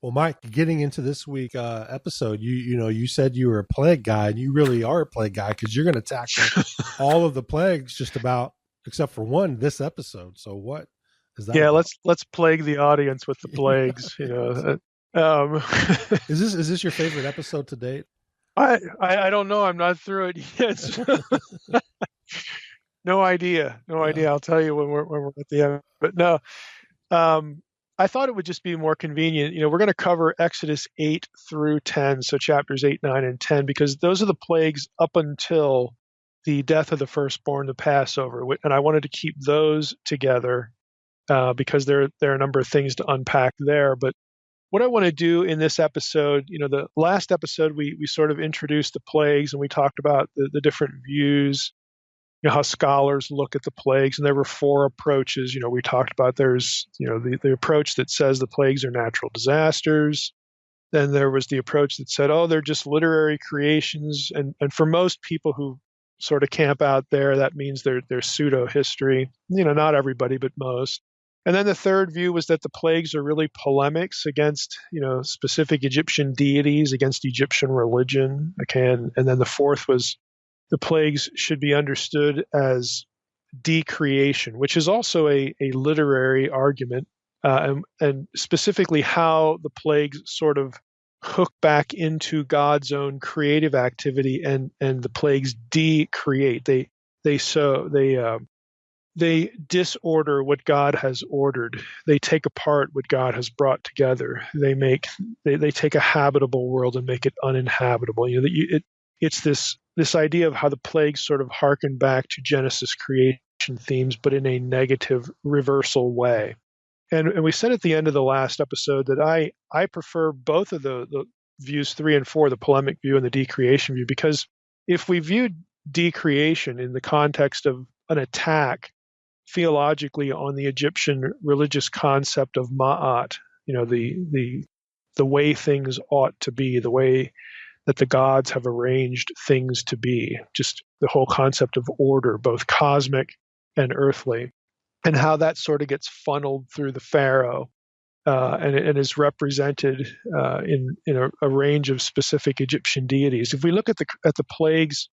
Well, Mike, getting into this week episode, you said you were a plague guy, and you really are a plague guy because you're going to tackle all of the plagues just about, except for one, this episode. So what is that Yeah, about? let's plague the audience with the plagues. Is this your favorite episode to date? I don't know. I'm not through it yet. No idea. No Yeah. idea. I'll tell you when we're at the end. But no, I thought it would just be more convenient. We're going to cover Exodus 8 through 10, so chapters 8, 9, and 10, because those are the plagues up until the death of the firstborn, the Passover, and I wanted to keep those together because there are a number of things to unpack there. But what I want to do in this episode, the last episode we sort of introduced the plagues and we talked about the different views, how scholars look at the plagues, and there were four approaches. We talked about there's the approach that says the plagues are natural disasters. Then there was the approach that said, oh, they're just literary creations, and for most people who sort of camp out there, that means they're pseudo history. Not everybody, but most. And then the third view was that the plagues are really polemics against, specific Egyptian deities, against Egyptian religion. And then the fourth was the plagues should be understood as decreation, which is also a literary argument, and specifically how the plagues sort of hook back into God's own creative activity, and the plagues decreate. They disorder what God has ordered. They take apart what God has brought together. They take a habitable world and make it uninhabitable. It's this idea of how the plagues sort of harken back to Genesis creation themes, but in a negative reversal way. And we said at the end of the last episode that I prefer both of the views 3 and 4, the polemic view and the decreation view, because if we view decreation in the context of an attack theologically on the Egyptian religious concept of ma'at, the way things ought to be, the way that the gods have arranged things to be, just the whole concept of order, both cosmic and earthly, and how that sort of gets funneled through the pharaoh and is represented in a range of specific Egyptian deities. If we look at the plagues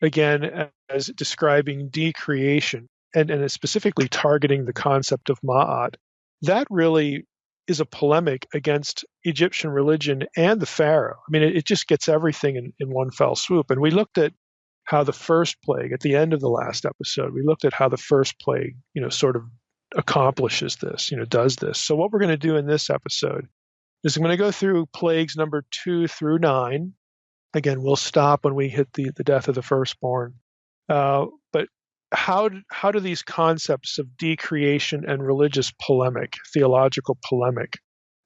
again as describing decreation, and specifically targeting the concept of Ma'at, that really is a polemic against Egyptian religion and the pharaoh. I mean, it just gets everything in one fell swoop. And we looked at how the first plague, at the end of the last episode, we looked at how the first plague, sort of accomplishes this, does this. So what we're going to do in this episode is I'm going to go through plagues number 2 through 9. Again, we'll stop when we hit the death of the firstborn. But how do these concepts of decreation and religious polemic, theological polemic,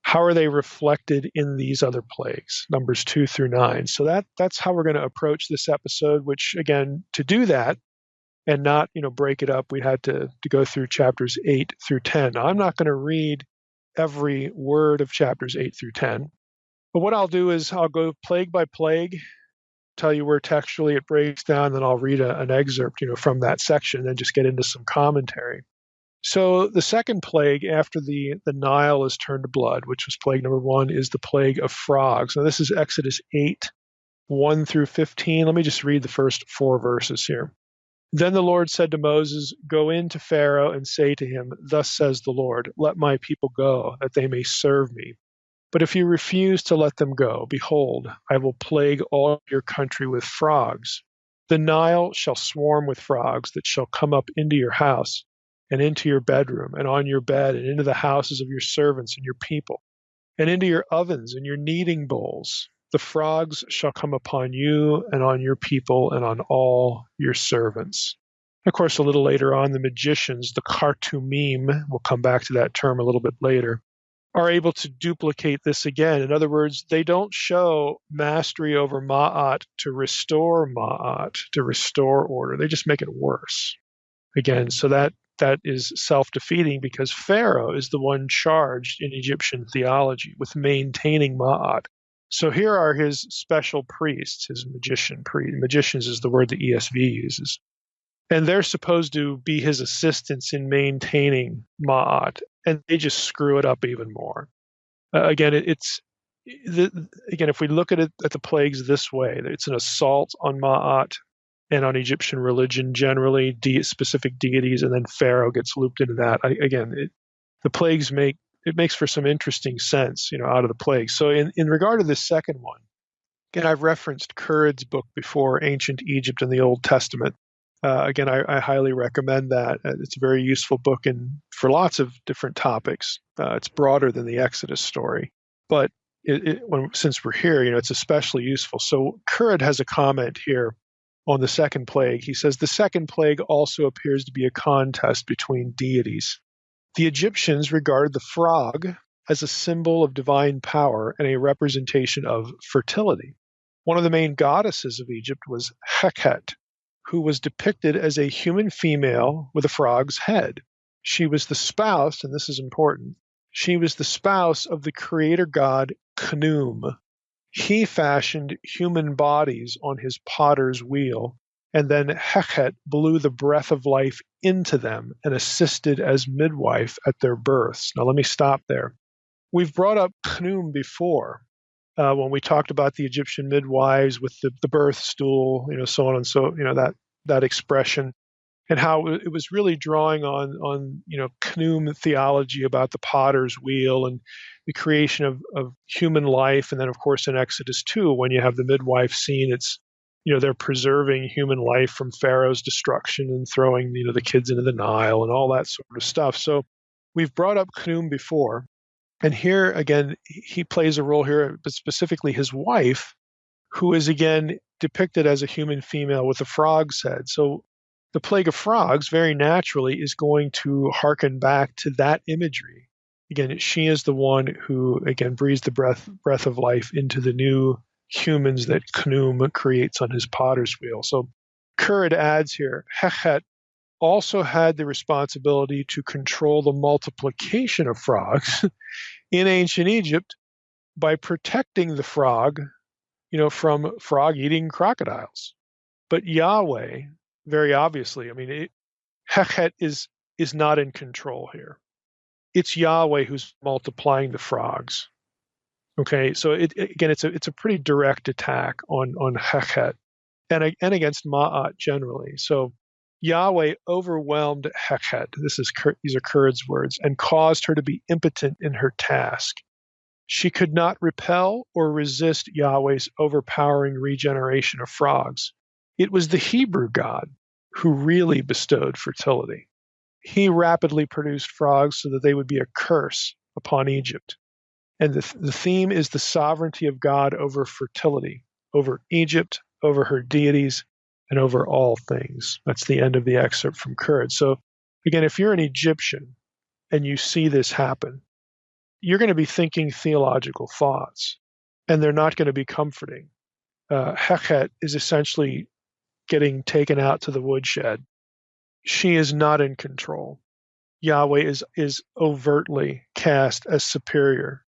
how are they reflected in these other plagues, numbers 2 through 9? So that's how we're going to approach this episode, which, again, to do that and not break it up, we had to go through chapters 8 through 10. Now, I'm not going to read every word of chapters 8 through 10, but what I'll do is I'll go plague by plague, tell you where textually it breaks down, then I'll read an excerpt, from that section, and then just get into some commentary. So the second plague after the Nile is turned to blood, which was plague number 1, is the plague of frogs. Now this is Exodus 8, 1 through 15. Let me just read the first 4 verses here. Then the Lord said to Moses, "Go in to Pharaoh and say to him, 'Thus says the Lord, let my people go, that they may serve me.' But if you refuse to let them go, behold, I will plague all your country with frogs. The Nile shall swarm with frogs that shall come up into your house and into your bedroom and on your bed and into the houses of your servants and your people and into your ovens and your kneading bowls. The frogs shall come upon you and on your people and on all your servants." Of course, a little later on, the magicians, the Khartoumim, we'll come back to that term a little bit later, are able to duplicate this again. In other words, they don't show mastery over Ma'at, to restore order. They just make it worse. Again, so that is self-defeating, because Pharaoh is the one charged in Egyptian theology with maintaining Ma'at. So here are his special priests, his magicians is the word the ESV uses. And they're supposed to be his assistants in maintaining Ma'at, and they just screw it up even more. Again, if we look at the plagues this way, it's an assault on Ma'at and on Egyptian religion generally, specific deities, and then Pharaoh gets looped into that. The plagues makes for some interesting sense, out of the plagues. So in regard to this second one, again, I've referenced Currid's book before, Ancient Egypt in the Old Testament. Again, I highly recommend that. It's a very useful book for lots of different topics. It's broader than the Exodus story, but since we're here, it's especially useful. So Currid has a comment here on the second plague. He says, the second plague also appears to be a contest between deities. The Egyptians regarded the frog as a symbol of divine power and a representation of fertility. One of the main goddesses of Egypt was Heqet, who was depicted as a human female with a frog's head. She was the spouse, and this is important, she was the spouse of the creator god Khnum. He fashioned human bodies on his potter's wheel, and then Heqet blew the breath of life into them and assisted as midwife at their births. Now let me stop there. We've brought up Khnum before when we talked about the Egyptian midwives with the birth stool, so on and so, that expression, and how it was really drawing on Khnum theology about the potter's wheel and the creation of human life. And then, of course, in Exodus 2, when you have the midwife scene, it's, they're preserving human life from Pharaoh's destruction and throwing, the kids into the Nile and all that sort of stuff. So we've brought up Khnum before. And here, again, he plays a role here, but specifically his wife, who is, again, depicted as a human female with a frog's head. So the plague of frogs, very naturally, is going to hearken back to that imagery. Again, she is the one who, again, breathes the breath of life into the new humans that Khnum creates on his potter's wheel. So Currid adds here, Heqet also had the responsibility to control the multiplication of frogs in ancient Egypt by protecting the frog, from frog-eating crocodiles. But Yahweh, very obviously, Heqet is not in control here. It's Yahweh who's multiplying the frogs. Okay, so it's a pretty direct attack on Heqet and against Ma'at generally. So Yahweh overwhelmed Heqet. These are Currid's words, and caused her to be impotent in her task. She could not repel or resist Yahweh's overpowering regeneration of frogs. It was the Hebrew God who really bestowed fertility. He rapidly produced frogs so that they would be a curse upon Egypt. And the theme is the sovereignty of God over fertility, over Egypt, over her deities, and over all things. That's the end of the excerpt from Currid. So again, if you're an Egyptian and you see this happen, you're going to be thinking theological thoughts, and they're not going to be comforting. Heqet is essentially getting taken out to the woodshed. She is not in control. Yahweh is overtly cast as superior,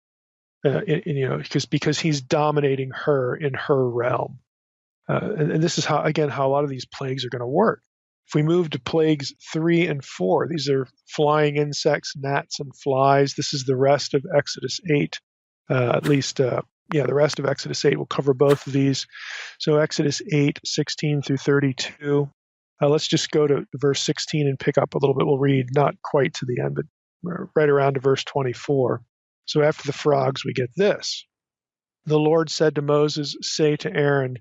because he's dominating her in her realm. And this is how a lot of these plagues are going to work. If we move to plagues 3 and 4, these are flying insects, gnats, and flies. This is the rest of Exodus 8. The rest of Exodus 8 will cover both of these. So Exodus 8, 16 through 32. Let's just go to verse 16 and pick up a little bit. We'll read not quite to the end, but right around to verse 24. So after the frogs, we get this. The Lord said to Moses, say to Aaron,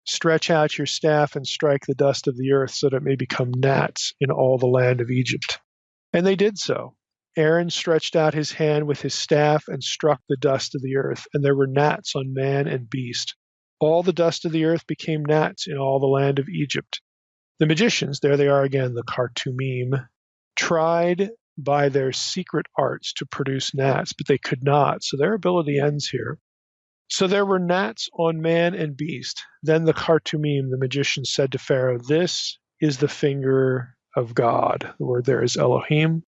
stretch out your staff and strike the dust of the earth so that it may become gnats in all the land of Egypt. And they did so. Aaron stretched out his hand with his staff and struck the dust of the earth, and there were gnats on man and beast. All the dust of the earth became gnats in all the land of Egypt. The magicians, there they are again, the Khartoumim, tried by their secret arts to produce gnats, but they could not. So their ability ends here. So there were gnats on man and beast. Then the Khartoumim, the magician, said to Pharaoh, this is the finger of God. The word there is Elohim.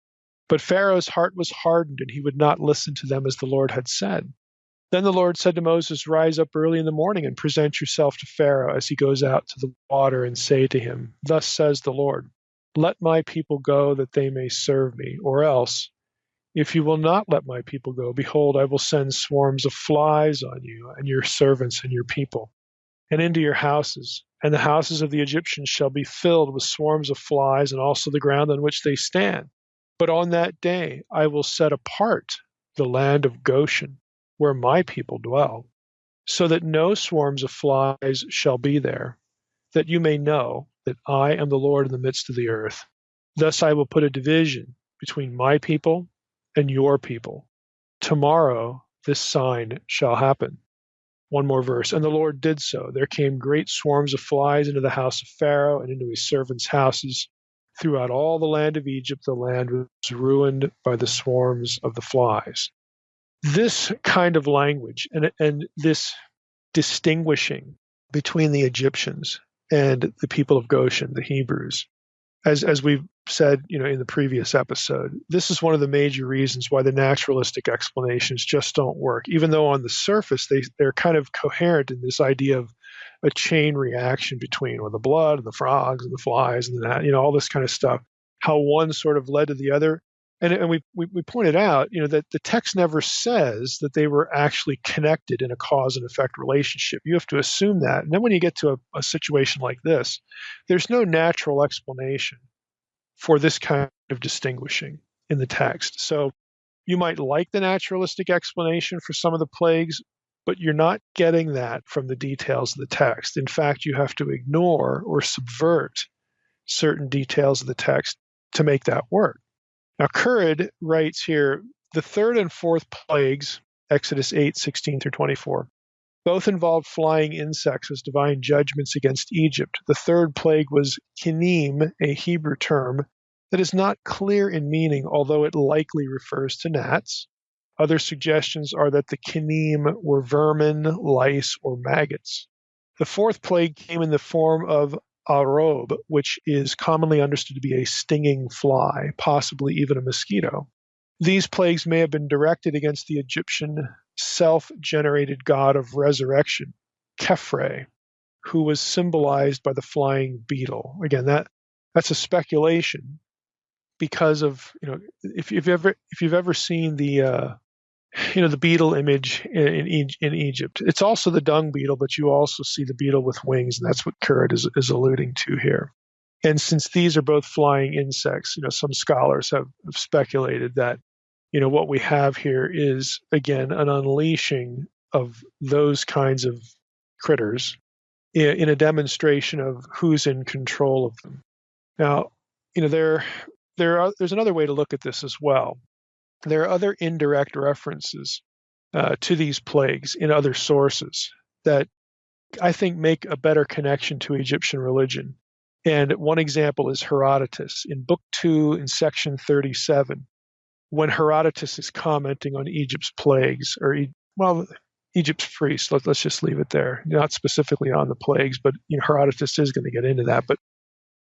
But Pharaoh's heart was hardened, and he would not listen to them as the Lord had said. Then the Lord said to Moses, rise up early in the morning and present yourself to Pharaoh as he goes out to the water, and say to him, thus says the Lord, let my people go that they may serve me, or else If you will not let my people go, behold, I will send swarms of flies on you and your servants and your people, and into your houses. And the houses of the Egyptians shall be filled with swarms of flies, and also the ground on which they stand. But on that day I will set apart the land of Goshen, where my people dwell, so that no swarms of flies shall be there, that you may know that I am the Lord in the midst of the earth. Thus I will put a division between my people and your people. Tomorrow this sign shall happen. One more verse. And the Lord did so. There came great swarms of flies into the house of Pharaoh and into his servants' houses. Throughout all the land of Egypt, the land was ruined by the swarms of the flies. This kind of language and this distinguishing between the Egyptians and the people of Goshen, the Hebrews, as we've said, in the previous episode, this is one of the major reasons why the naturalistic explanations just don't work. Even though on the surface they're kind of coherent in this idea of a chain reaction between the blood and the frogs and the flies and that, all this kind of stuff, how one sort of led to the other. And we pointed out, that the text never says that they were actually connected in a cause and effect relationship. You have to assume that. And then when you get to a situation like this, there's no natural explanation for this kind of distinguishing in the text. So you might like the naturalistic explanation for some of the plagues, but you're not getting that from the details of the text. In fact, you have to ignore or subvert certain details of the text to make that work. Now, Currid writes here, the third and fourth plagues, Exodus 8:16-24, both involved flying insects as divine judgments against Egypt. The third plague was kinim, a Hebrew term that is not clear in meaning, although it likely refers to gnats. Other suggestions are that the kinim were vermin, lice, or maggots. The fourth plague came in the form of arob, which is commonly understood to be a stinging fly, possibly even a mosquito. These plagues may have been directed against the Egyptian self-generated god of resurrection, Khepre, who was symbolized by the flying beetle. Again, that's a speculation because of, if you've ever seen the the beetle image in Egypt. It's also the dung beetle, but you also see the beetle with wings, and that's what Currid is alluding to here. And since these are both flying insects, some scholars have speculated that, what we have here is, again, an unleashing of those kinds of critters in a demonstration of who's in control of them. Now, there's another way to look at this as well. There are other indirect references to these plagues in other sources that I think make a better connection to Egyptian religion. And one example is Herodotus. In Book 2, in section 37, when Herodotus is commenting on Egypt's plagues, Egypt's priests, let's just leave it there, not specifically on the plagues, but Herodotus is going to get into that. But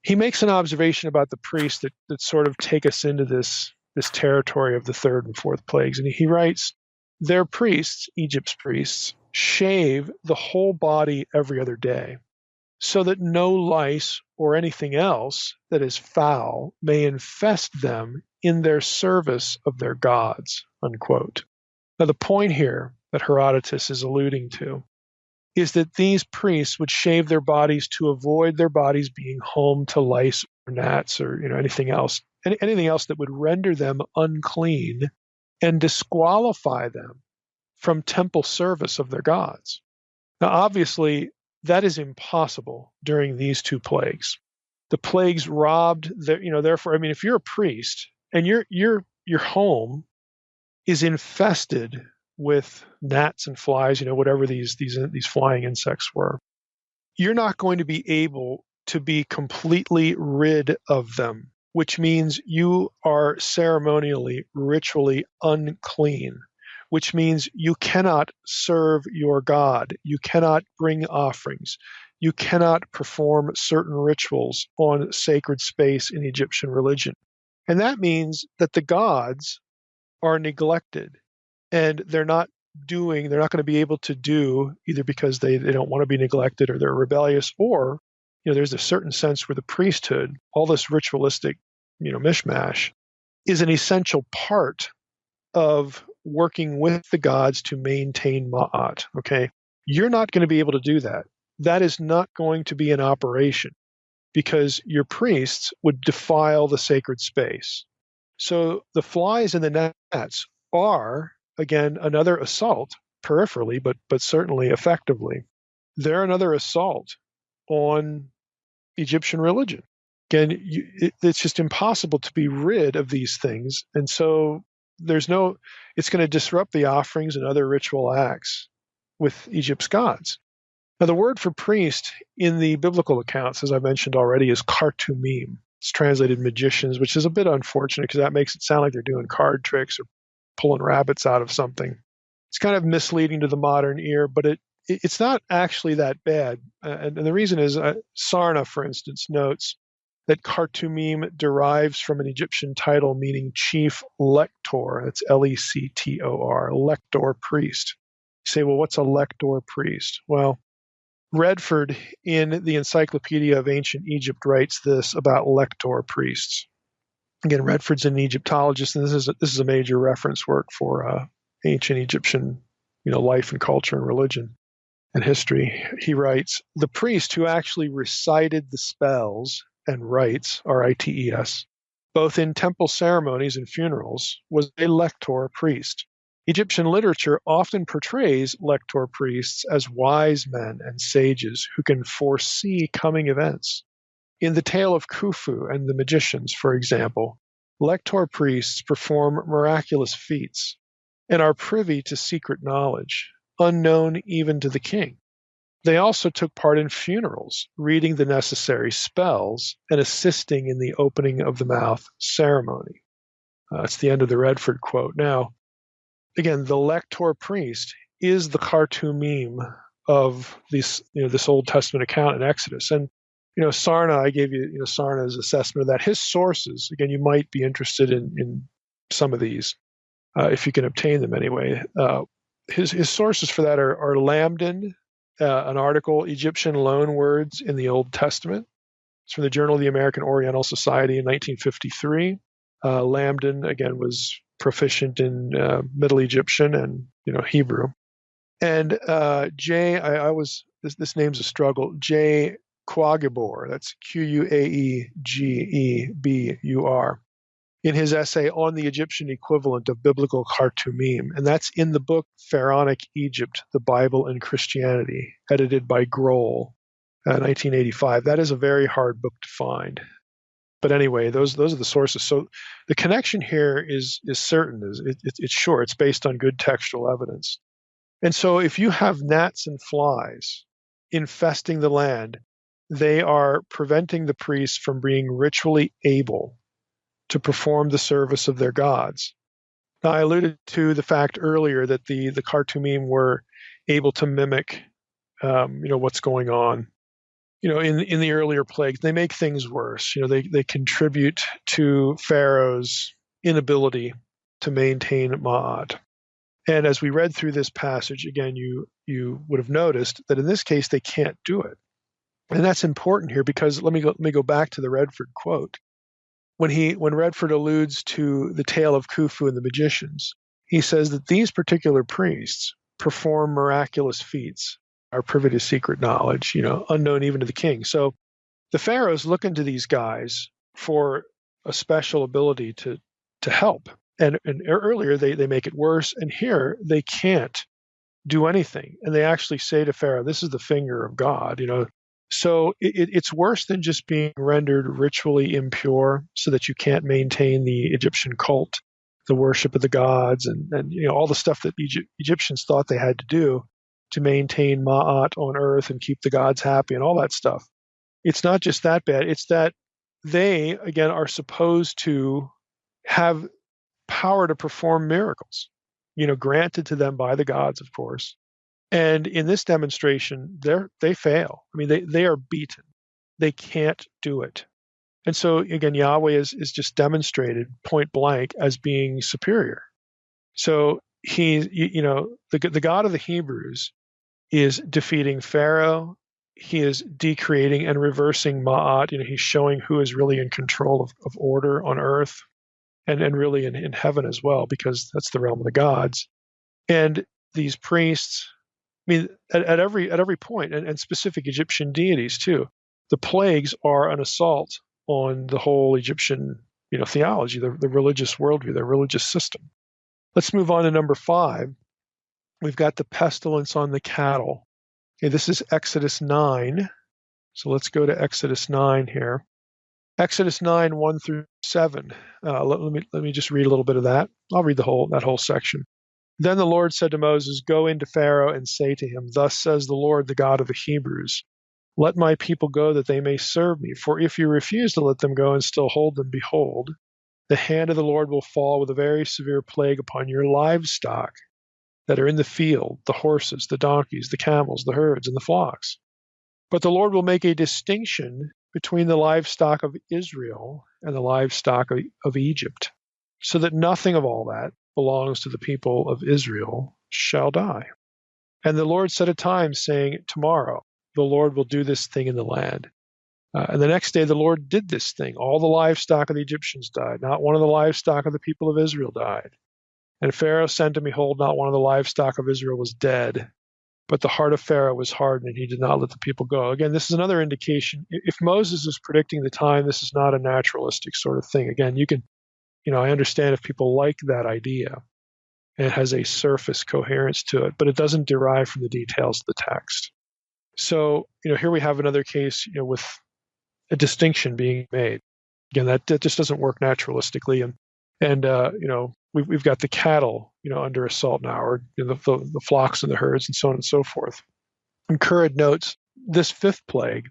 he makes an observation about the priests that sort of take us into this territory of the third and fourth plagues. And he writes, their priests, Egypt's priests, shave the whole body every other day, so that no lice or anything else that is foul may infest them in their service of their gods, unquote. Now, the point here that Herodotus is alluding to is that these priests would shave their bodies to avoid their bodies being home to lice or gnats or anything else that would render them unclean and disqualify them from temple service of their gods. Now, obviously, that is impossible during these two plagues. The plagues robbed therefore, if you're a priest and your home is infested with gnats and flies, whatever these flying insects were, you're not going to be able to be completely rid of them, which means you are ceremonially, ritually unclean, which means you cannot serve your God. You cannot bring offerings. You cannot perform certain rituals on sacred space in Egyptian religion. And that means that the gods are neglected, and they're not going to be able to do, either because they don't want to be neglected or they're rebellious, or there's a certain sense where the priesthood, all this ritualistic mishmash, is an essential part of working with the gods to maintain Ma'at, okay? You're not going to be able to do that. That is not going to be an operation because your priests would defile the sacred space. So the flies and the gnats are, again, another assault, peripherally, but certainly effectively. They're another assault on Egyptian religion. Again, it's just impossible to be rid of these things. And so it's going to disrupt the offerings and other ritual acts with Egypt's gods. Now, the word for priest in the biblical accounts, as I mentioned already, is kartumim. It's translated magicians, which is a bit unfortunate because that makes it sound like they're doing card tricks or pulling rabbits out of something. It's kind of misleading to the modern ear, but it's not actually that bad. And the reason is Sarna, for instance, notes that kartumim derives from an Egyptian title meaning chief lector. That's Lector, lector priest. You say, well, what's a lector priest? Well, Redford, in the Encyclopedia of Ancient Egypt, writes this about lector priests. Again, Redford's an Egyptologist, and this is a major reference work for ancient Egyptian, life and culture and religion and history. He writes, the priest who actually recited the spells and rites, R-I-T-E-S, both in temple ceremonies and funerals, was a lector priest. Egyptian literature often portrays lector priests as wise men and sages who can foresee coming events. In the tale of Khufu and the magicians, for example, lector priests perform miraculous feats and are privy to secret knowledge, unknown even to the king. They also took part in funerals, reading the necessary spells and assisting in the opening of the mouth ceremony. That's the end of the Redford quote. Now, again, the lector priest is the kartumim of this Old Testament account in Exodus. And, Sarna, I gave you, Sarna's assessment of that. His sources, again, you might be interested in some of these, if you can obtain them anyway. His sources for that are Lambden, an article, Egyptian Loan Words in the Old Testament. It's from the Journal of the American Oriental Society in 1953. Lambden, again, was proficient in Middle Egyptian and Hebrew. And this name's a struggle. J. Quaggebur, that's Quaegebur, in his essay on the Egyptian equivalent of biblical kartumim, and that's in the book Pharaonic Egypt: The Bible and Christianity, edited by Grohl, 1985. That is a very hard book to find. But anyway, those are the sources. So the connection here is certain. It's sure. It's based on good textual evidence. And so if you have gnats and flies infesting the land, they are preventing the priests from being ritually able to perform the service of their gods. Now, I alluded to the fact earlier that the kartumim were able to mimic, what's going on. In the earlier plagues, they make things worse. They contribute to Pharaoh's inability to maintain Ma'at. And as we read through this passage, again, you would have noticed that in this case they can't do it, and that's important here because let me go back to the Redford quote. When Redford alludes to the tale of Khufu and the magicians, he says that these particular priests perform miraculous feats, are privy to secret knowledge, unknown even to the king. So the pharaohs look into these guys for a special ability to help. And earlier they make it worse, and here they can't do anything. And they actually say to Pharaoh, this is the finger of God, So it's worse than just being rendered ritually impure so that you can't maintain the Egyptian cult, the worship of the gods, and all the stuff that Egyptians thought they had to do to maintain Ma'at on earth and keep the gods happy and all that stuff. It's not just that bad. It's that they, again, are supposed to have power to perform miracles, granted to them by the gods, of course. And in this demonstration, they fail. I mean, they are beaten. They can't do it. And so, again, Yahweh is just demonstrated point blank as being superior. So the God of the Hebrews is defeating Pharaoh. He is decreating and reversing Ma'at. He's showing who is really in control of order on earth. and really in heaven as well, because that's the realm of the gods. And these priests, I mean, at every point, and specific Egyptian deities too, the plagues are an assault on the whole Egyptian, theology, the religious worldview, their religious system. Let's move on to number 5. We've got the pestilence on the cattle. Okay, this is Exodus 9. So let's go to Exodus 9 here. Exodus 9, 1 through 7. Let me just read a little bit of that. I'll read that whole section. Then the Lord said to Moses, "Go into Pharaoh and say to him, 'Thus says the Lord, the God of the Hebrews, let my people go that they may serve me. For if you refuse to let them go and still hold them, behold, the hand of the Lord will fall with a very severe plague upon your livestock that are in the field, the horses, the donkeys, the camels, the herds, and the flocks. But the Lord will make a distinction between the livestock of Israel and the livestock of Egypt, so that nothing of all that belongs to the people of Israel shall die.' And the Lord set a time, saying, 'Tomorrow the Lord will do this thing in the land.' And the next day the Lord did this thing. All the livestock of the Egyptians died. Not one of the livestock of the people of Israel died. And Pharaoh sent, and behold, not one of the livestock of Israel was dead. But the heart of Pharaoh was hardened, and he did not let the people go." Again, this is another indication. If Moses is predicting the time, this is not a naturalistic sort of thing. Again, I understand if people like that idea, and it has a surface coherence to it, but it doesn't derive from the details of the text. So, here we have another case, with a distinction being made. Again, that just doesn't work naturalistically, and we've got the cattle, under assault now, or the flocks and the herds, and so on and so forth. And Currid notes this 5th plague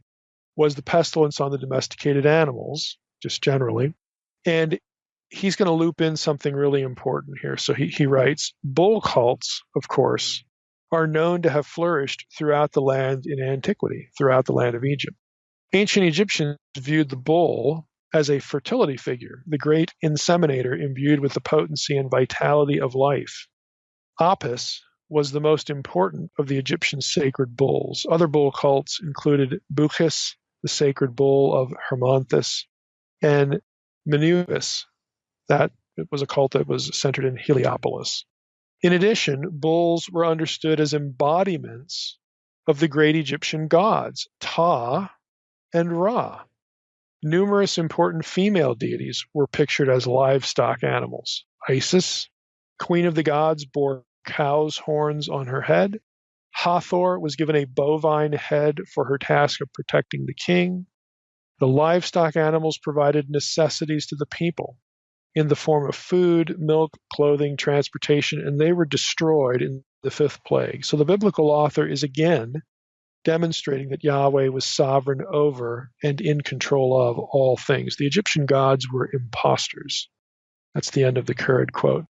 was the pestilence on the domesticated animals, just generally, and he's going to loop in something really important here. So he writes, "Bull cults, of course, are known to have flourished throughout the land in antiquity, throughout the land of Egypt. Ancient Egyptians viewed the bull as a fertility figure, the great inseminator imbued with the potency and vitality of life. Apis was the most important of the Egyptian sacred bulls. Other bull cults included Buchis, the sacred bull of Hermonthis, and Menuhis, that was a cult that was centered in Heliopolis. In addition, bulls were understood as embodiments of the great Egyptian gods, Ptah and Ra. Numerous important female deities were pictured as livestock animals. Isis, queen of the gods, bore cow's horns on her head. Hathor was given a bovine head for her task of protecting the king. The livestock animals provided necessities to the people in the form of food, milk, clothing, transportation, and they were destroyed in the 5th plague. So the biblical author is again demonstrating that Yahweh was sovereign over and in control of all things. The Egyptian gods were impostors. That's the end of the Currid quote.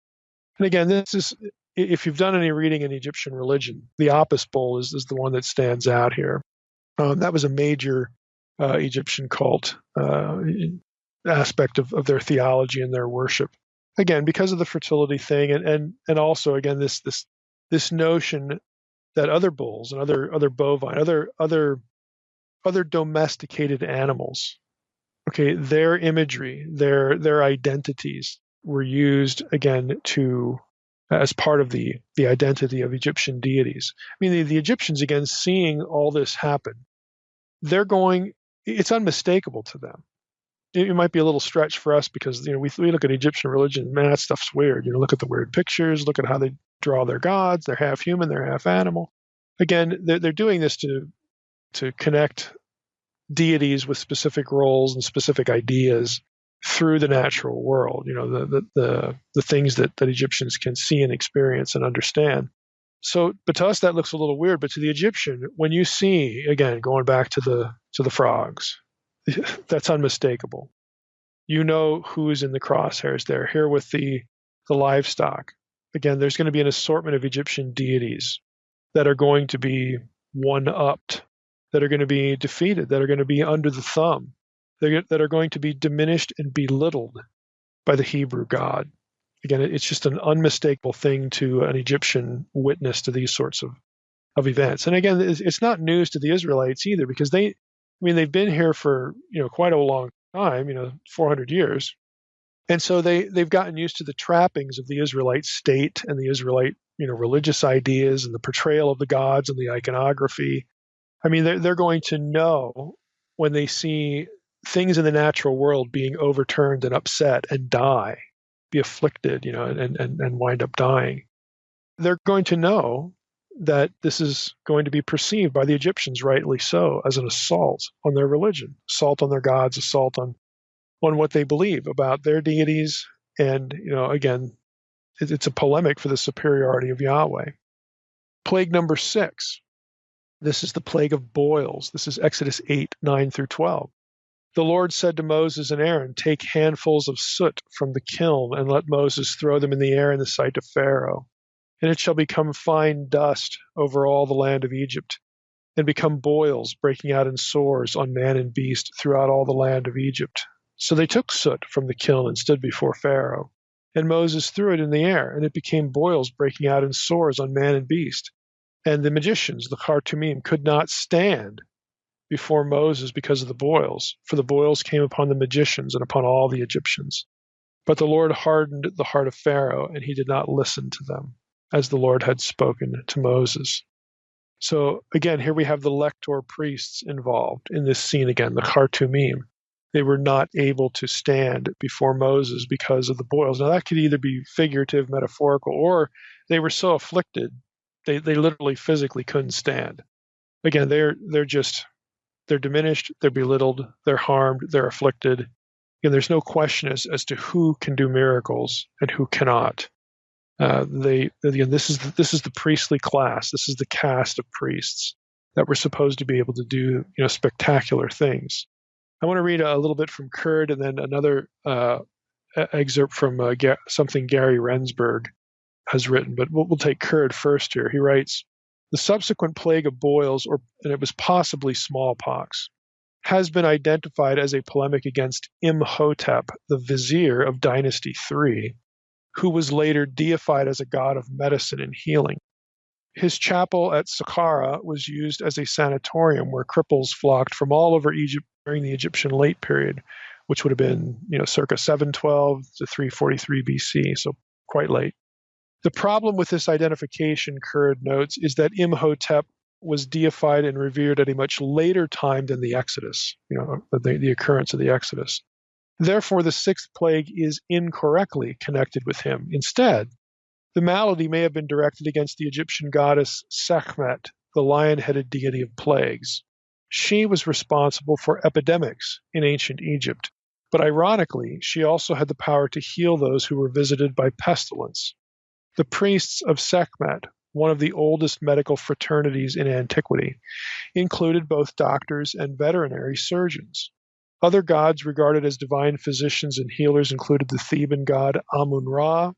And again, this is, if you've done any reading in Egyptian religion, the Apis bull is the one that stands out here. That was a major Egyptian cult aspect of their theology and their worship. Again, because of the fertility thing, and also again this notion that other bulls and other bovine, other domesticated animals, okay, their imagery, their identities were used again as part of the identity of Egyptian deities. I mean, the Egyptians, again, seeing all this happen, it's unmistakable to them. It might be a little stretch for us because we look at Egyptian religion, man, that stuff's weird. Look at the weird pictures, look at how they draw their gods. They're half human, they're half animal. Again, they're doing this to connect deities with specific roles and specific ideas through the natural world. The things that Egyptians can see and experience and understand. So, but to us that looks a little weird. But to the Egyptian, when you see, again, going back to the frogs, that's unmistakable. You know who's in the crosshairs there. Here with the livestock, again, there's going to be an assortment of Egyptian deities that are going to be one-upped, that are going to be defeated, that are going to be under the thumb, that are going to be diminished and belittled by the Hebrew God. Again, it's just an unmistakable thing to an Egyptian witness to these sorts of events. And again, it's not news to the Israelites either, because they've been here for quite a long time, 400 years. And so they've gotten used to the trappings of the Israelite state and the Israelite, religious ideas and the portrayal of the gods and the iconography. I mean, they're going to know when they see things in the natural world being overturned and upset and die, be afflicted, and wind up dying. They're going to know that this is going to be perceived by the Egyptians, rightly so, as an assault on their religion, assault on their gods, assault on what they believe about their deities. And, again, it's a polemic for the superiority of Yahweh. Plague number 6. This is the plague of boils. This is Exodus 8, 9 through 12. The Lord said to Moses and Aaron, "Take handfuls of soot from the kiln and let Moses throw them in the air in the sight of Pharaoh. And it shall become fine dust over all the land of Egypt, and become boils breaking out in sores on man and beast throughout all the land of Egypt." So they took soot from the kiln and stood before Pharaoh. And Moses threw it in the air, and it became boils breaking out in sores on man and beast. And the magicians, the Khartoumim, could not stand before Moses because of the boils, for the boils came upon the magicians and upon all the Egyptians. But the Lord hardened the heart of Pharaoh, and he did not listen to them, as the Lord had spoken to Moses. So again, here we have the Lector priests involved in this scene again, the Khartoumim. They were not able to stand before Moses because of the boils. Now that could either be figurative, metaphorical, or they were so afflicted they literally physically couldn't stand. Again, they're diminished, they're belittled, they're harmed, they're afflicted. And there's no question as to who can do miracles and who cannot. This is the priestly class. This is the caste of priests that were supposed to be able to do spectacular things. I want to read a little bit from Kurd and then another excerpt from something Gary Rensburg has written, but we'll take Kurd first here. He writes, "The subsequent plague of boils, and it was possibly smallpox, has been identified as a polemic against Imhotep, the vizier of Dynasty III, who was later deified as a god of medicine and healing. His chapel at Saqqara was used as a sanatorium where cripples flocked from all over Egypt during the Egyptian late period, which would have been, circa 712 to 343 BC, so quite late. The problem with this identification," Kurd notes, "is that Imhotep was deified and revered at a much later time than the Exodus, the occurrence of the Exodus. Therefore, the 6th plague is incorrectly connected with him. Instead, the malady may have been directed against the Egyptian goddess Sekhmet, the lion-headed deity of plagues. She was responsible for epidemics in ancient Egypt, but ironically, she also had the power to heal those who were visited by pestilence. The priests of Sekhmet, one of the oldest medical fraternities in antiquity, included both doctors and veterinary surgeons. Other gods regarded as divine physicians and healers included the Theban god Amun-Ra,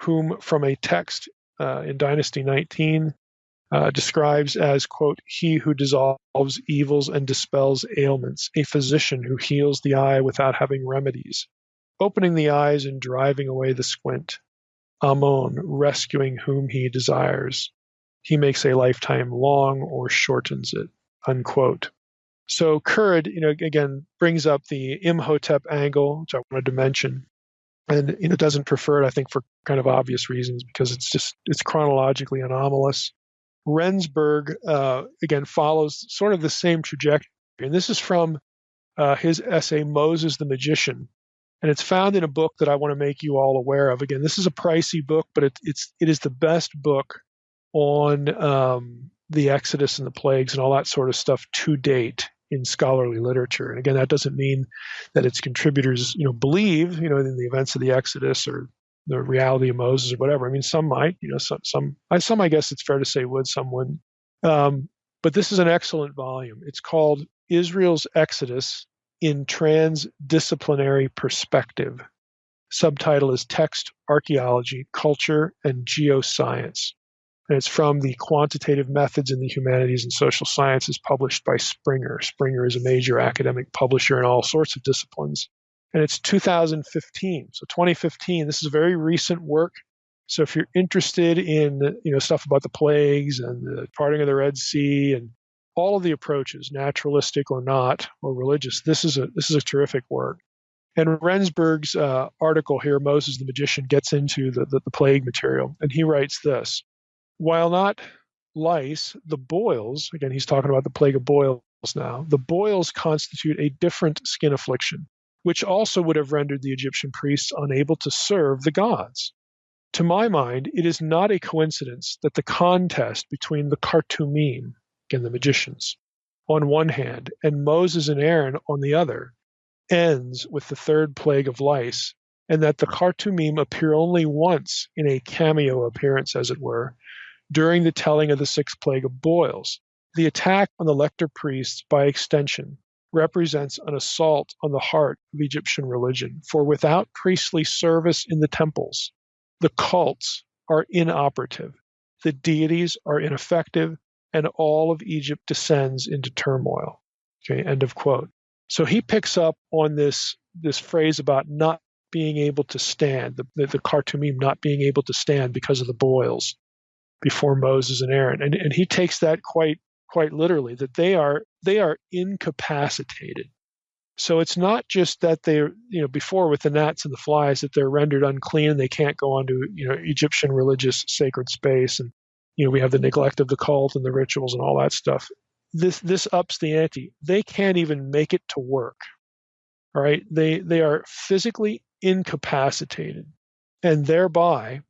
whom from a text in Dynasty 19 describes as, quote, "he who dissolves evils and dispels ailments, a physician who heals the eye without having remedies, opening the eyes and driving away the squint. Amun, rescuing whom he desires. He makes a lifetime long or shortens it," unquote. So Kurd, again, brings up the Imhotep angle, which I wanted to mention, and doesn't prefer it, I think, for kind of obvious reasons because it's chronologically anomalous. Rensburg, again, follows sort of the same trajectory, and this is from his essay "Moses the Magician," and it's found in a book that I want to make you all aware of. Again, this is a pricey book, but it is the best book on the Exodus and the plagues and all that sort of stuff to date in scholarly literature. And again, that doesn't mean that its contributors, believe, in the events of the Exodus or the reality of Moses or whatever. I mean, some might, some I guess it's fair to say would, some wouldn't. But this is an excellent volume. It's called Israel's Exodus in Transdisciplinary Perspective. Subtitle is Text, Archaeology, Culture, and Geoscience. And it's from the Quantitative Methods in the Humanities and Social Sciences, published by Springer. Springer is a major academic publisher in all sorts of disciplines. And it's 2015. So 2015, this is a very recent work. So if you're interested in, stuff about the plagues and the parting of the Red Sea and all of the approaches, naturalistic or not, or religious, this is a terrific work. And Rensburg's article here, Moses the Magician, gets into the plague material, and he writes this: while not lice, the boils, again, he's talking about the plague of boils now, the boils constitute a different skin affliction, which also would have rendered the Egyptian priests unable to serve the gods. To my mind, it is not a coincidence that the contest between the Khartoumim, again, the magicians, on one hand, and Moses and Aaron on the other, ends with the third plague of lice, and that the Khartoumim appear only once in a cameo appearance, as it were, during the telling of the sixth plague of boils. The attack on the Lector priests, by extension, represents an assault on the heart of Egyptian religion, for without priestly service in the temples, the cults are inoperative, the deities are ineffective, and all of Egypt descends into turmoil. Okay, end of quote. So he picks up on this phrase about not being able to stand, the Khartoumim not being able to stand because of the boils before Moses and Aaron, and he takes that quite literally, that they are incapacitated. So it's not just that they're, before with the gnats and the flies, that they're rendered unclean and they can't go onto, Egyptian religious sacred space, and we have the neglect of the cult and the rituals and all that stuff. This ups the ante. They can't even make it to work. All right, they are physically incapacitated, and thereby,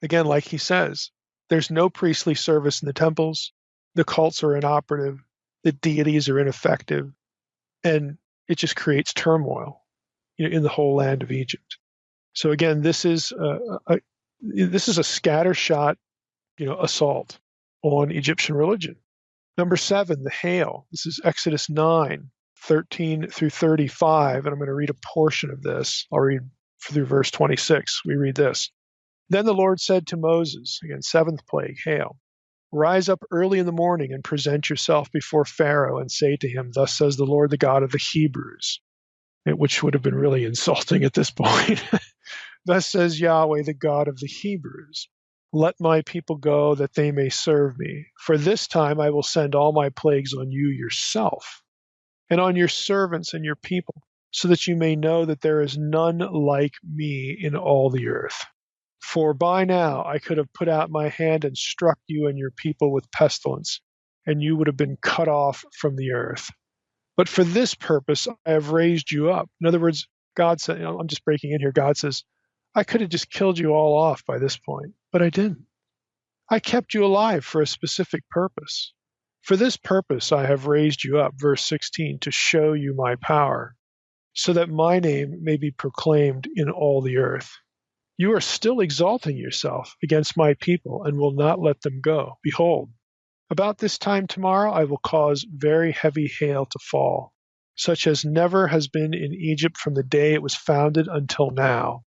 again, like he says, there's no priestly service in the temples. The cults are inoperative. The deities are ineffective, and it just creates turmoil, in the whole land of Egypt. So again, this is a scattershot, assault on Egyptian religion. Number 7, the hail. This is Exodus 9:13 through 35, and I'm going to read a portion of this. I'll read through verse 26. We read this. Then the Lord said to Moses, again, 7th plague, hail, rise up early in the morning and present yourself before Pharaoh and say to him, thus says the Lord, the God of the Hebrews, which would have been really insulting at this point. Thus says Yahweh, the God of the Hebrews, let my people go that they may serve me. For this time I will send all my plagues on you yourself and on your servants and your people, so that you may know that there is none like me in all the earth. For by now I could have put out my hand and struck you and your people with pestilence, and you would have been cut off from the earth. But for this purpose I have raised you up. In other words, God said, I'm just breaking in here, God says, I could have just killed you all off by this point, but I didn't. I kept you alive for a specific purpose. For this purpose I have raised you up, verse 16, to show you my power, so that my name may be proclaimed in all the earth. You are still exalting yourself against my people and will not let them go. Behold, about this time tomorrow I will cause very heavy hail to fall, such as never has been in Egypt from the day it was founded until now.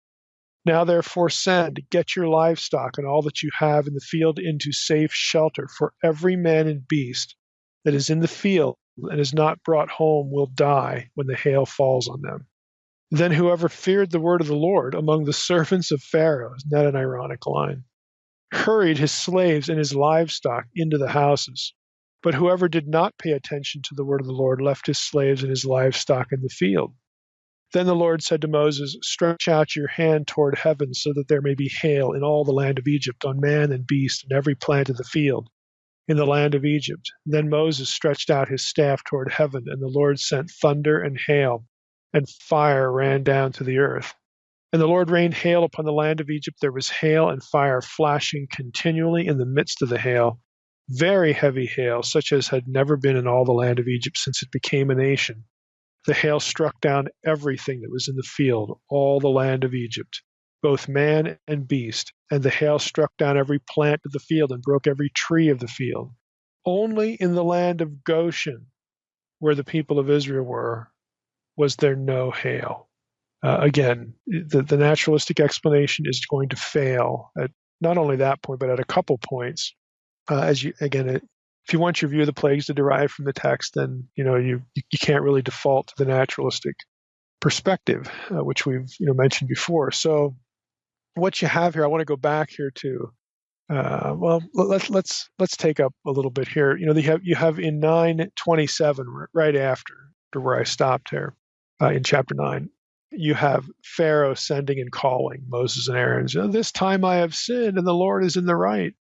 Now therefore send, get your livestock and all that you have in the field into safe shelter, for every man and beast that is in the field and is not brought home will die when the hail falls on them. Then whoever feared the word of the Lord among the servants of Pharaoh, isn't that an ironic line, hurried his slaves and his livestock into the houses. But whoever did not pay attention to the word of the Lord left his slaves and his livestock in the field. Then the Lord said to Moses, stretch out your hand toward heaven so that there may be hail in all the land of Egypt, on man and beast and every plant of the field in the land of Egypt. Then Moses stretched out his staff toward heaven, and the Lord sent thunder and hail, and fire ran down to the earth. And the Lord rained hail upon the land of Egypt. There was hail and fire flashing continually in the midst of the hail, very heavy hail, such as had never been in all the land of Egypt since it became a nation. The hail struck down everything that was in the field, all the land of Egypt, both man and beast, and the hail struck down every plant of the field and broke every tree of the field. Only in the land of Goshen, where the people of Israel were, was there no hail. Again, the naturalistic explanation is going to fail at not only that point, but at a couple points. If you want your view of the plagues to derive from the text, then you can't really default to the naturalistic perspective, which we've mentioned before. So what you have here, I want to go back here to let's take up a little bit here. You have in 9:27, right after where I stopped here in chapter 9. you have Pharaoh sending and calling Moses and Aaron. This time I have sinned, and the Lord is in the right.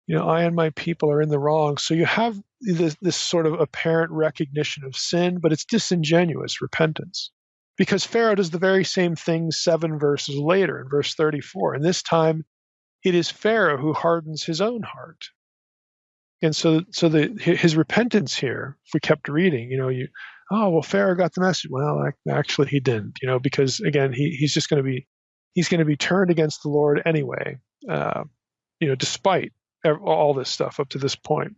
I and my people are in the wrong. So you have this sort of apparent recognition of sin, but it's disingenuous repentance. Because Pharaoh does the very same thing 7 verses later in verse 34. And this time it is Pharaoh who hardens his own heart. And so his repentance here, if we kept reading, Pharaoh got the message. Well, actually he didn't, because again, he's going to be turned against the Lord anyway, despite all this stuff up to this point.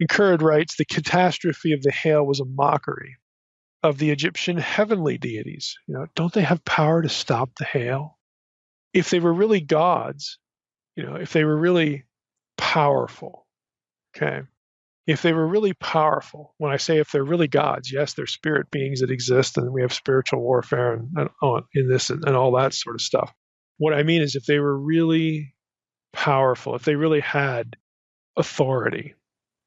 Currid writes, the catastrophe of the hail was a mockery of the Egyptian heavenly deities. Don't they have power to stop the hail? If they were really gods, if they were really powerful, okay. If they were really powerful, when I say if they're really gods, yes, they're spirit beings that exist, and we have spiritual warfare and in this and all that sort of stuff. What I mean is if they were really powerful, if they really had authority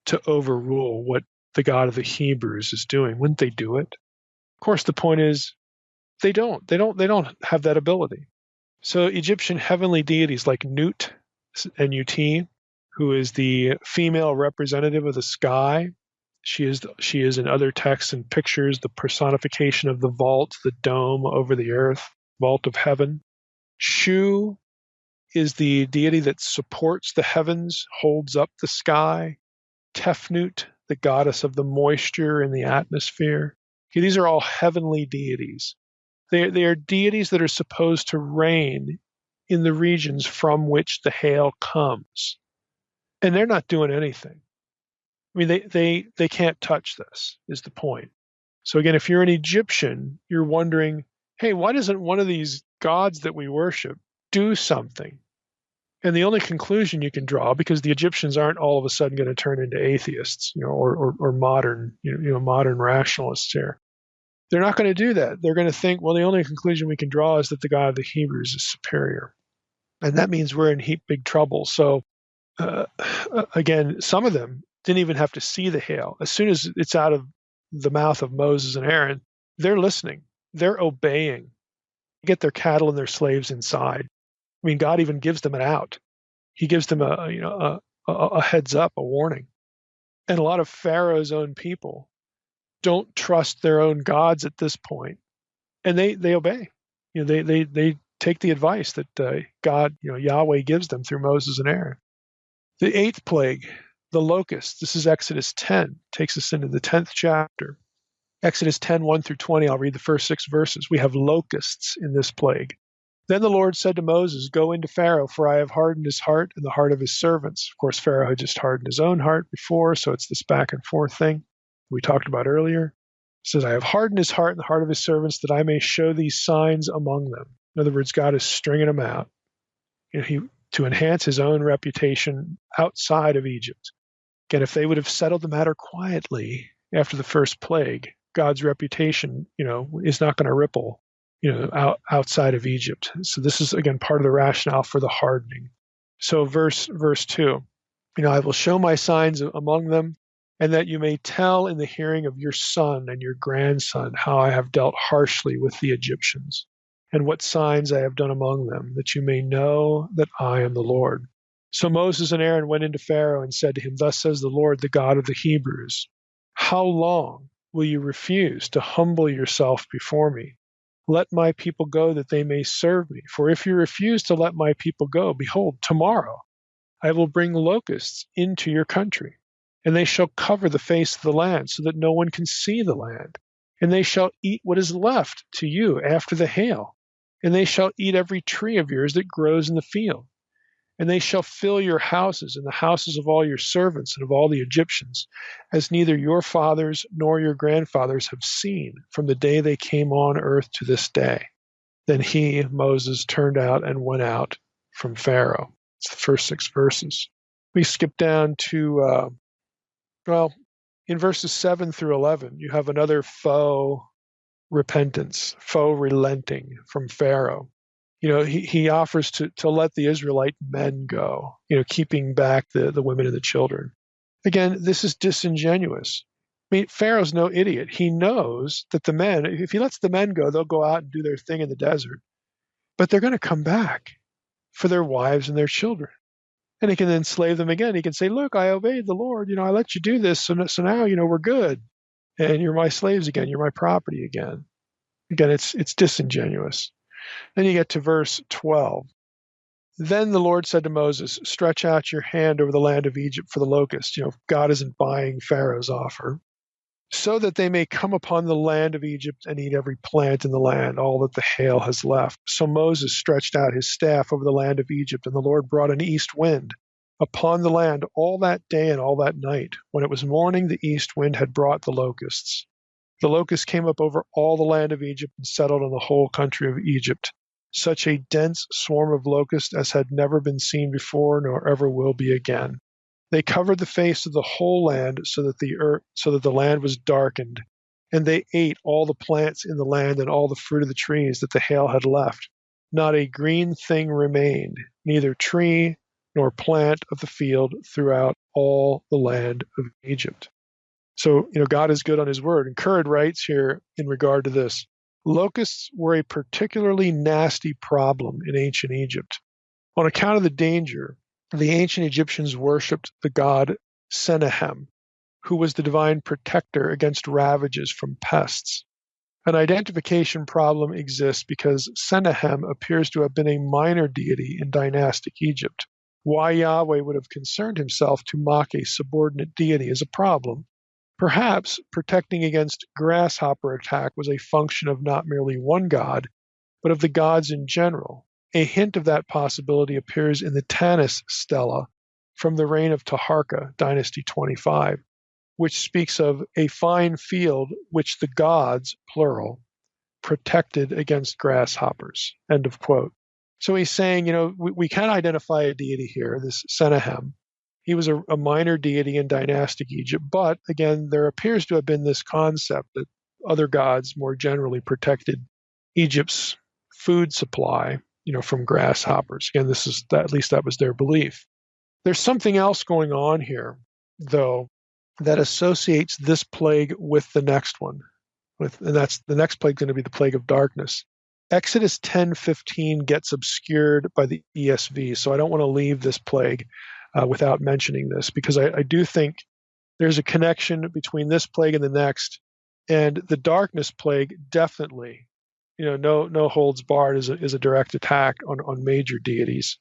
to overrule what the God of the Hebrews is doing, wouldn't they do it? Of course, the point is they don't. They don't have that ability. So Egyptian heavenly deities like Nut, N-U-T, who is the female representative of the sky. She is in other texts and pictures the personification of the vault, the dome over the earth, vault of heaven. Shu is the deity that supports the heavens, holds up the sky. Tefnut, the goddess of the moisture in the atmosphere. Okay, these are all heavenly deities. They are deities that are supposed to reign in the regions from which the hail comes. And they're not doing anything. I mean, they can't touch this, is the point. So again, if you're an Egyptian, you're wondering, hey, why doesn't one of these gods that we worship do something? And the only conclusion you can draw, because the Egyptians aren't all of a sudden going to turn into atheists, or modern, modern rationalists here. They're not going to do that. They're going to think, well, the only conclusion we can draw is that the God of the Hebrews is superior. And that means we're in big trouble. So again, some of them didn't even have to see the hail. As soon as it's out of the mouth of Moses and Aaron, they're listening. They're obeying. They get their cattle and their slaves inside. I mean, God even gives them an out. He gives them a heads up, a warning. And a lot of Pharaoh's own people don't trust their own gods at this point, and they obey. They take the advice that God, Yahweh gives them through Moses and Aaron. The 8th plague, the locusts. This is Exodus 10. Takes us into the 10th chapter. Exodus 10, 1 through 20. I'll read the first 6 verses. We have locusts in this plague. Then the Lord said to Moses, go into Pharaoh, for I have hardened his heart and the heart of his servants. Of course, Pharaoh had just hardened his own heart before, so it's this back and forth thing we talked about earlier. He says, I have hardened his heart and the heart of his servants that I may show these signs among them. In other words, God is stringing them out to enhance his own reputation outside of Egypt. Again, if they would have settled the matter quietly after the first plague, God's reputation, is not going to ripple outside of Egypt. So this is, again, part of the rationale for the hardening. So verse 2, I will show my signs among them, and that you may tell in the hearing of your son and your grandson how I have dealt harshly with the Egyptians, and what signs I have done among them, that you may know that I am the Lord. So Moses and Aaron went into Pharaoh and said to him, thus says the Lord, the God of the Hebrews, how long will you refuse to humble yourself before me? Let my people go that they may serve me. For if you refuse to let my people go, behold, tomorrow I will bring locusts into your country, and they shall cover the face of the land so that no one can see the land. And they shall eat what is left to you after the hail. And they shall eat every tree of yours that grows in the field. And they shall fill your houses and the houses of all your servants and of all the Egyptians, as neither your fathers nor your grandfathers have seen from the day they came on earth to this day. Then he, Moses, turned out and went out from Pharaoh. It's the first 6 verses. We skip down to, in verses 7 through 11, you have another faux repentance, faux relenting from Pharaoh. He offers to let the Israelite men go, keeping back the women and the children. Again, this is disingenuous. I mean, Pharaoh's no idiot. He knows that the men, if he lets the men go, they'll go out and do their thing in the desert, but they're going to come back for their wives and their children. And he can enslave them again. He can say, look, I obeyed the Lord. I let you do this. So now, we're good. And you're my slaves again. You're my property again. Again, it's disingenuous. Then you get to verse 12. Then the Lord said to Moses, stretch out your hand over the land of Egypt for the locusts. God isn't buying Pharaoh's offer. So that they may come upon the land of Egypt and eat every plant in the land, all that the hail has left. So Moses stretched out his staff over the land of Egypt, and the Lord brought an east wind upon the land all that day and all that night. When it was morning, the east wind had brought the locusts. The locusts came up over all the land of Egypt and settled on the whole country of Egypt. Such a dense swarm of locusts as had never been seen before, nor ever will be again. They covered the face of the whole land so that the land was darkened, and they ate all the plants in the land and all the fruit of the trees that the hail had left. Not a green thing remained, neither tree nor plant of the field throughout all the land of Egypt. So, God is good on his word. And Curd writes here in regard to this, locusts were a particularly nasty problem in ancient Egypt. On account of the danger, the ancient Egyptians worshipped the god Sennahem, who was the divine protector against ravages from pests. An identification problem exists because Sennahem appears to have been a minor deity in dynastic Egypt. Why Yahweh would have concerned himself to mock a subordinate deity is a problem. Perhaps protecting against grasshopper attack was a function of not merely one god, but of the gods in general. A hint of that possibility appears in the Tanis stela from the reign of Taharka, Dynasty 25, which speaks of a fine field which the gods, plural, protected against grasshoppers, end of quote. So he's saying, we can identify a deity here, this Sennahem. He was a minor deity in dynastic Egypt, but again, there appears to have been this concept that other gods more generally protected Egypt's food supply, from grasshoppers. Again, at least that was their belief. There's something else going on here, though, that associates this plague with the next one. And that's the next plague going to be the plague of darkness. Exodus 10:15 gets obscured by the ESV, so I don't want to leave this plague without mentioning this, because I do think there's a connection between this plague and the next, and the darkness plague definitely, no holds barred is a direct attack on major deities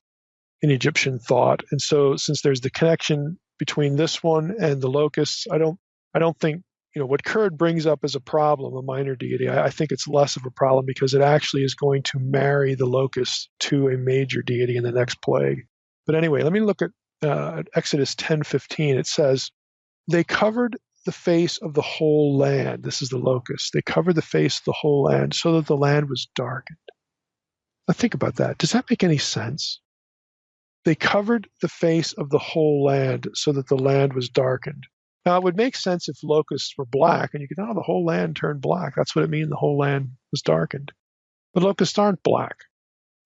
in Egyptian thought. And so, since there's the connection between this one and the locusts, I don't think what Curd brings up as a problem, a minor deity. I think it's less of a problem because it actually is going to marry the locusts to a major deity in the next plague. But anyway, let me look at Exodus 10:15. It says, "They covered the face of the whole land." This is the locusts. They covered the face of the whole land so that the land was darkened. Now think about that. Does that make any sense? They covered the face of the whole land so that the land was darkened. Now, it would make sense if locusts were black, and you could, the whole land turned black. That's what it means, the whole land was darkened. But locusts aren't black,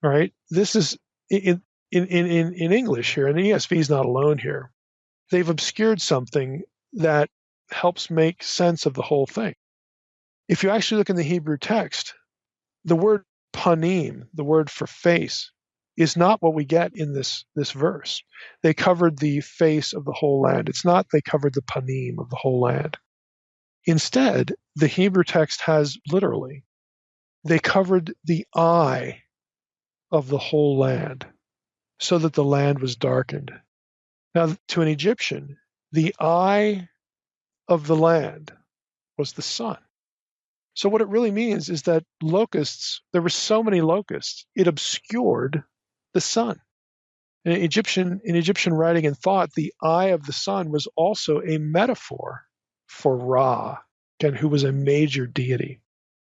right? This is, in English here, and the ESV is not alone here, they've obscured something that helps make sense of the whole thing. If you actually look in the Hebrew text, the word panim, the word for face, is not what we get in this verse. They covered the face of the whole land. It's not they covered the panim of the whole land. Instead, the Hebrew text has literally, they covered the eye of the whole land so that the land was darkened. Now, to an Egyptian, the eye of the land was the sun. So what it really means is that locusts, there were so many locusts, it obscured the sun. In Egyptian writing and thought, the eye of the sun was also a metaphor for Ra, again, who was a major deity.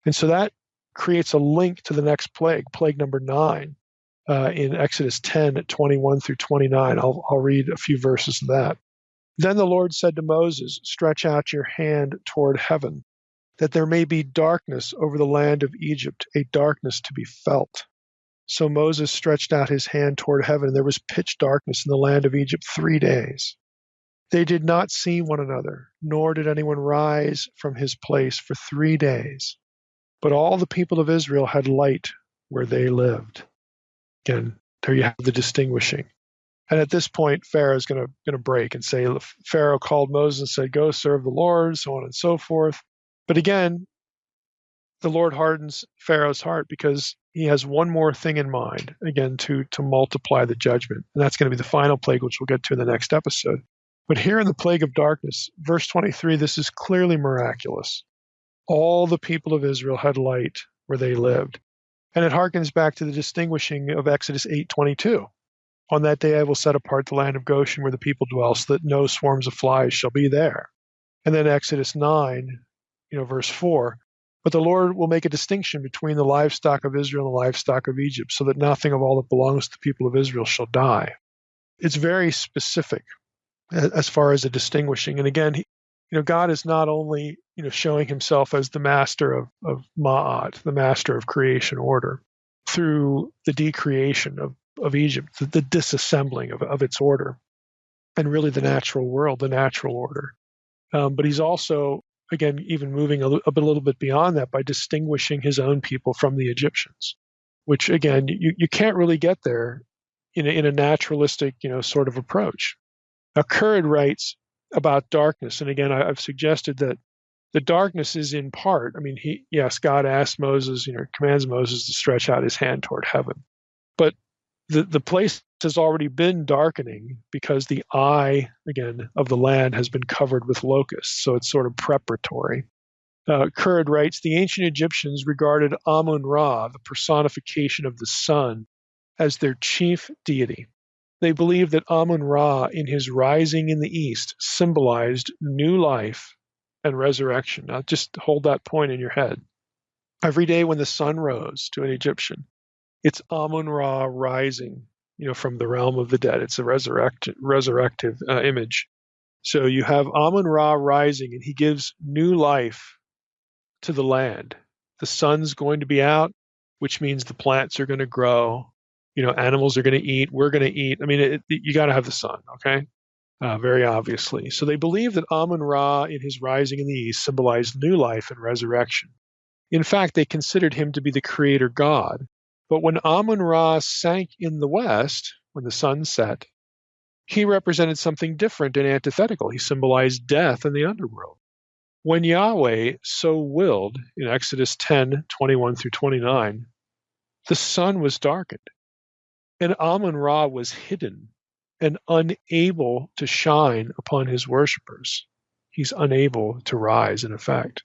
And so that creates a link to the next plague, plague number 9, in Exodus 10:21 through 29. I'll read a few verses of that. "Then the Lord said to Moses, stretch out your hand toward heaven, that there may be darkness over the land of Egypt, a darkness to be felt. So Moses stretched out his hand toward heaven, and there was pitch darkness in the land of Egypt 3 days. They did not see one another, nor did anyone rise from his place for 3 days. But all the people of Israel had light where they lived. Again, there you have the distinguishing. And at this point, Pharaoh is going to break and say, Pharaoh called Moses and said, go serve the Lord, so on and so forth. But again, the Lord hardens Pharaoh's heart because he has one more thing in mind, again, to multiply the judgment. And that's going to be the final plague, which we'll get to in the next episode. But here in the plague of darkness, verse 23, this is clearly miraculous. All the people of Israel had light where they lived. And it harkens back to the distinguishing of Exodus 8:22. On that day I will set apart the land of Goshen where the people dwell, so that no swarms of flies shall be there. And then Exodus 9, verse 4, but the Lord will make a distinction between the livestock of Israel and the livestock of Egypt, so that nothing of all that belongs to the people of Israel shall die. It's very specific as far as the distinguishing. And again, God is not only showing himself as the master of Ma'at, the master of creation order, through the decreation of Egypt, the disassembling of its order, and really the natural world, the natural order. But he's also, again, even moving a little bit beyond that by distinguishing his own people from the Egyptians, which, again, you can't really get there in a naturalistic, sort of approach. Now, Heqet writes about darkness, and again, I've suggested that the darkness is in part, God asks Moses, commands Moses to stretch out his hand toward heaven. But the place has already been darkening because the eye, again, of the land has been covered with locusts, so it's sort of preparatory. Heqet writes, the ancient Egyptians regarded Amun-Ra, the personification of the sun, as their chief deity. They believed that Amun-Ra, in his rising in the east, symbolized new life and resurrection. Now, just hold that point in your head. Every day when the sun rose to an Egyptian, it's Amun-Ra rising, from the realm of the dead. It's a resurrective image. So you have Amun-Ra rising, and he gives new life to the land. The sun's going to be out, which means the plants are going to grow. Animals are going to eat. We're going to eat. You got to have the sun, okay? Very obviously. So they believe that Amun-Ra, in his rising in the east, symbolized new life and resurrection. In fact, they considered him to be the creator God. But when Amun-Ra sank in the west, when the sun set, he represented something different and antithetical. He symbolized death in the underworld. When Yahweh so willed, in Exodus 10:21 through 29, the sun was darkened, and Amun-Ra was hidden and unable to shine upon his worshippers. He's unable to rise, in effect.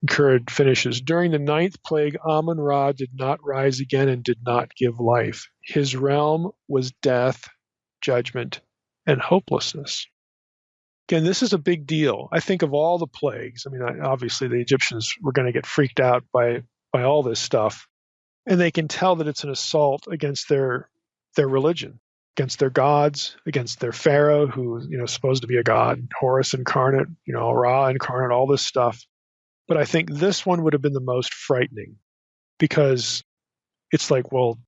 Heqet finishes, during the 9th plague, Amun-Ra did not rise again and did not give life. His realm was death, judgment, and hopelessness. Again, this is a big deal. I think of all the plagues, obviously the Egyptians were going to get freaked out by all this stuff, and they can tell that it's an assault against their religion, against their gods, against their pharaoh, who is supposed to be a god, Horus incarnate, Ra incarnate, all this stuff. But I think this one would have been the most frightening because it's like, well,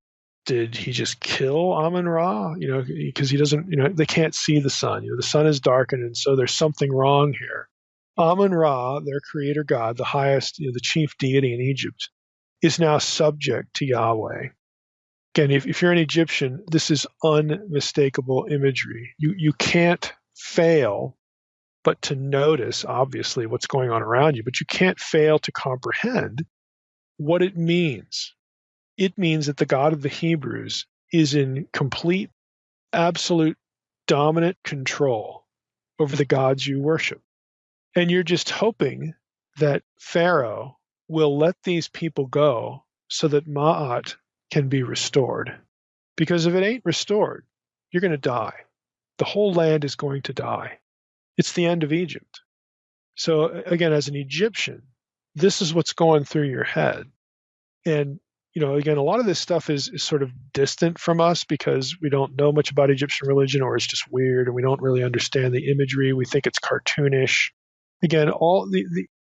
did he just kill Amun-Ra? Because he doesn't, they can't see the sun. The sun is darkened, and so there's something wrong here. Amun-Ra, their creator god, the highest, the chief deity in Egypt, is now subject to Yahweh. Again, if you're an Egyptian, this is unmistakable imagery. You can't fail but to notice, obviously, what's going on around you, but you can't fail to comprehend what it means. It means that the God of the Hebrews is in complete, absolute, dominant control over the gods you worship. And you're just hoping that Pharaoh will let these people go so that Ma'at can be restored. Because if it ain't restored, you're going to die. The whole land is going to die. It's the end of Egypt. So again, as an Egyptian, this is what's going through your head. And, again, a lot of this stuff is sort of distant from us because we don't know much about Egyptian religion, or it's just weird and we don't really understand the imagery. We think it's cartoonish. Again, all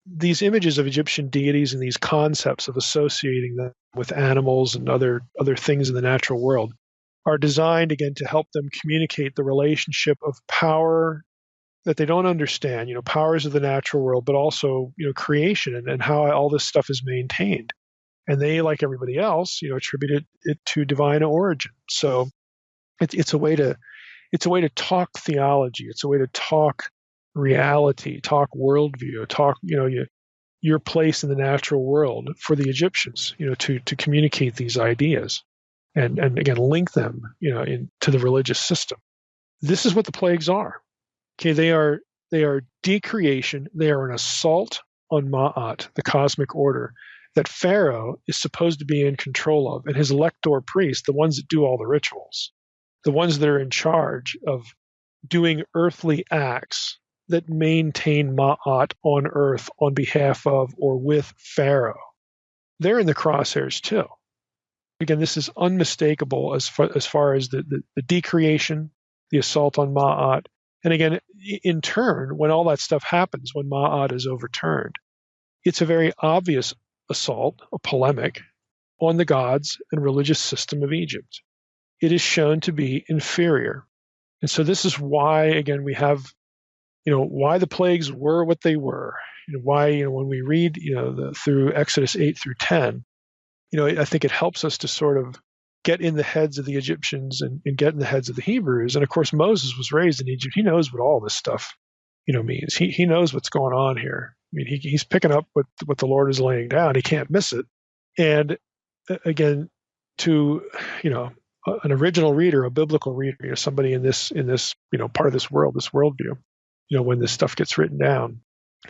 these images of Egyptian deities and these concepts of associating them with animals and other things in the natural world are designed, again, to help them communicate the relationship of power that they don't understand, powers of the natural world, but also, creation and how all this stuff is maintained. And they, like everybody else, attribute it to divine origin. So it's a way to talk theology. It's a way to talk reality, talk worldview, talk your place in the natural world for the Egyptians, to communicate these ideas, and again link them, into the religious system. This is what the plagues are. Okay, they are decreation. They are an assault on Ma'at, the cosmic order that Pharaoh is supposed to be in control of, and his Lector priests, the ones that do all the rituals, the ones that are in charge of doing earthly acts that maintain Ma'at on earth on behalf of or with Pharaoh. They're in the crosshairs too. Again, this is unmistakable as far as the decreation, the assault on Ma'at. And again, in turn, when all that stuff happens, when Ma'at is overturned, it's a very obvious assault, a polemic, on the gods and religious system of Egypt. It is shown to be inferior. And so this is why, again, we have, why the plagues were what they were. Why, when we read, through Exodus 8 through 10, I think it helps us to sort of get in the heads of the Egyptians and get in the heads of the Hebrews. And of course, Moses was raised in Egypt. He knows what all this stuff, means. He knows what's going on here. I mean, he's picking up what the Lord is laying down. He can't miss it. And again, to, an original reader, a biblical reader, somebody in this, part of this world, this worldview, when this stuff gets written down,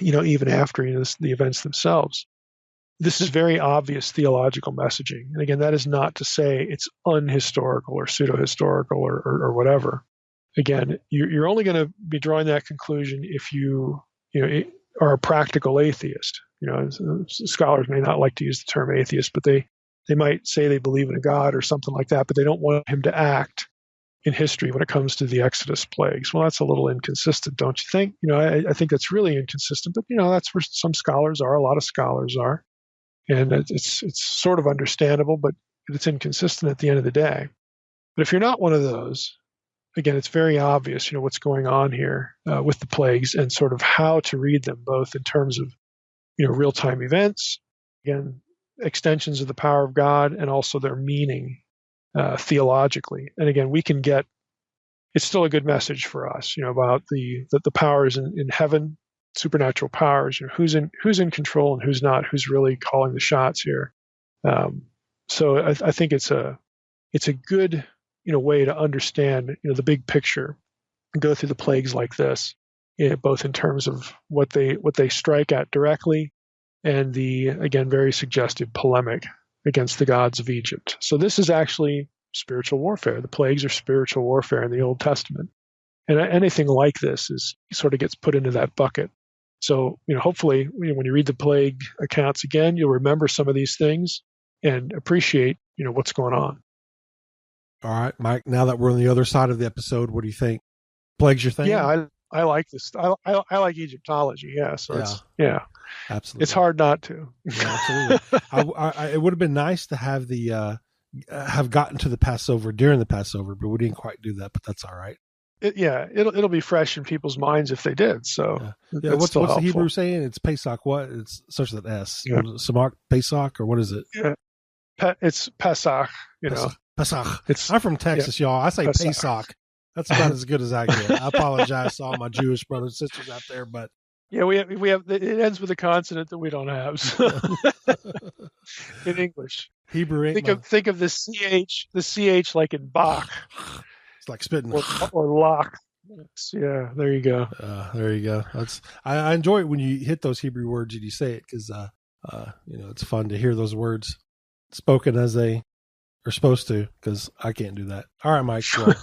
even after, the events themselves, this is very obvious theological messaging. And again, that is not to say it's unhistorical or pseudo-historical or whatever. Again, you're only going to be drawing that conclusion if you are a practical atheist. Scholars may not like to use the term atheist, but they might say they believe in a God or something like that, but they don't want him to act in history when it comes to the Exodus plagues. Well, that's a little inconsistent, don't you think? I think that's really inconsistent, but that's where some scholars are. A lot of scholars are. And it's sort of understandable, but it's inconsistent at the end of the day. But if you're not one of those, again, it's very obvious, what's going on here with the plagues and sort of how to read them, both in terms of, real-time events, again, extensions of the power of God, and also their meaning theologically. And again, it's still a good message for us, about the powers in heaven, supernatural powers, who's in control and who's not, who's really calling the shots here. So I think it's a good way to understand the big picture and go through the plagues like this, both in terms of what they strike at directly and the, again, very suggestive polemic against the gods of Egypt. So this is actually spiritual warfare. The plagues are spiritual warfare in the Old Testament, and anything like this sort of gets put into that bucket. So, hopefully, when you read the plague accounts again, you'll remember some of these things and appreciate, what's going on. All right, Mike, now that we're on the other side of the episode, what do you think? Plagues your thing? Yeah, I like this. I like Egyptology. Yeah. So absolutely. It's hard not to. Yeah, absolutely. It would have been nice to have have gotten to the Passover during the Passover, but we didn't quite do that, but that's all right. It'll be fresh in people's minds if they did. So what's the Hebrew saying? It's Pesach. What? It's such an S. Yeah. Samach Pesach, or what is it? Yeah. It's Pesach. Pesach. I'm from Texas, y'all. I say Pesach. That's about as good as I get. I apologize to all my Jewish brothers and sisters out there, but yeah, we have it ends with a consonant that we don't have. So. In English, Hebrew. Think of the ch like in Bach. It's like spitting or lock. Yeah, there you go. There you go. I enjoy it when you hit those Hebrew words and you say it, because it's fun to hear those words spoken as they are supposed to, because I can't do that. All right, Mike. Well,